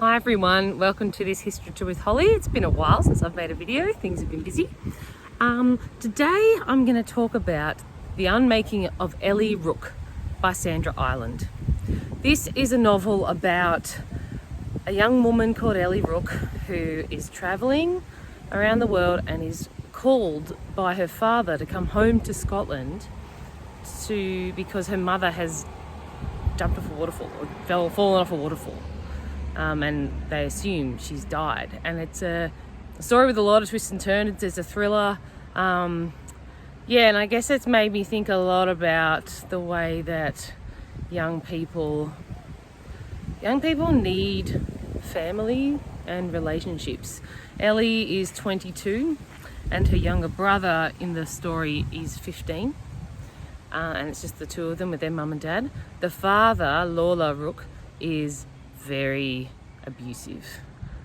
Hi everyone, welcome to this History Tour with Holly. It's been a while since I've made a video, things have been busy. Today I'm going to talk about The Unmaking of Ellie Rook by Sandra Ireland. This is a novel about a young woman called Ellie Rook who is travelling around the world and is called by her father to come home to Scotland because her mother has jumped off a waterfall or fallen off a waterfall. And they assume she's died. And it's a story with a lot of twists and turns. It's a thriller. And I guess it's made me think a lot about the way that young people need family and relationships. Ellie is 22 and her younger brother in the story is 15. And it's just the two of them with their mum and dad. The father, Lawler Rook, is very abusive.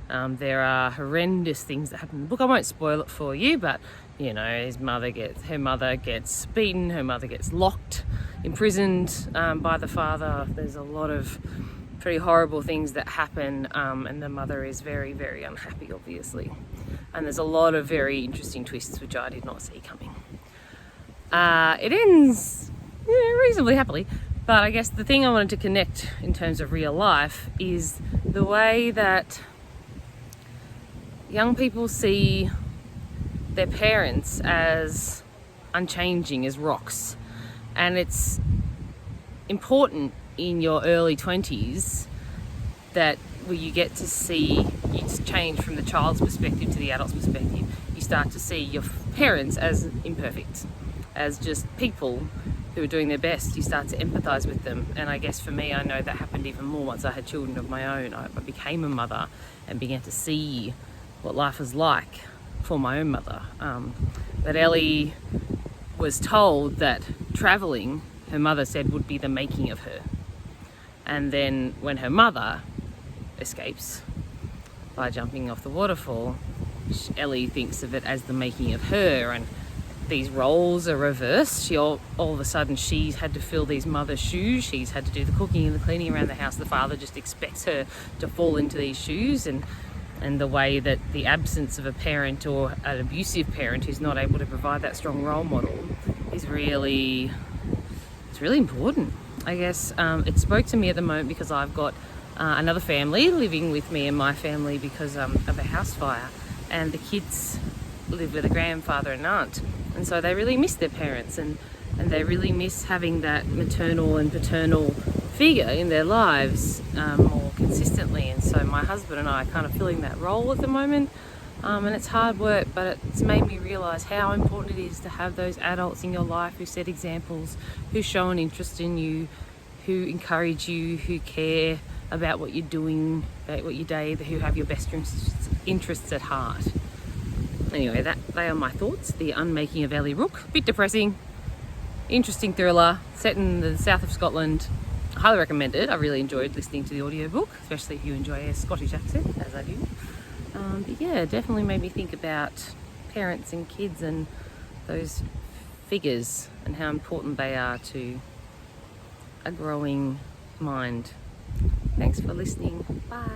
There are horrendous things that happen in the book. I won't spoil it for you, but you know, her mother gets beaten, her mother gets locked, imprisoned by the father. There's a lot of pretty horrible things that happen, and the mother is very, very unhappy, obviously. And there's a lot of very interesting twists which I did not see coming. It ends reasonably happily. But I guess the thing I wanted to connect in terms of real life is the way that young people see their parents as unchanging, as rocks. And it's important in your early 20s that where you get to see it's change from the child's perspective to the adult's perspective. You start to see your parents as imperfect, as just people who are doing their best. You start to empathise with them, and I guess for me, I know that happened even more once I had children of my own. I became a mother and began to see what life was like for my own mother. That Ellie was told that travelling, her mother said, would be the making of her, and then when her mother escapes by jumping off the waterfall, Ellie thinks of it as the making of her, and these roles are reversed. All of a sudden she's had to fill these mother's shoes. She's had to do the cooking and the cleaning around the house. The father just expects her to fall into these shoes, and the way that the absence of a parent or an abusive parent who's not able to provide that strong role model is really important. I guess it spoke to me at the moment because I've got another family living with me and my family because of a house fire, and the kids live with a grandfather and aunt, and so they really miss their parents, and they really miss having that maternal and paternal figure in their lives more consistently. And so my husband and I are kind of filling that role at the moment, and it's hard work, but it's made me realise how important it is to have those adults in your life who set examples, who show an interest in you, who encourage you, who care about what you're doing, about what you do, who have your best interests at heart. Anyway, they are my thoughts. The Unmaking of Ellie Rook. Bit depressing, interesting thriller set in the south of Scotland. I highly recommend it. I really enjoyed listening to the audiobook, especially if you enjoy a Scottish accent, as I do. But yeah, it definitely made me think about parents and kids and those figures and how important they are to a growing mind. Thanks for listening. Bye.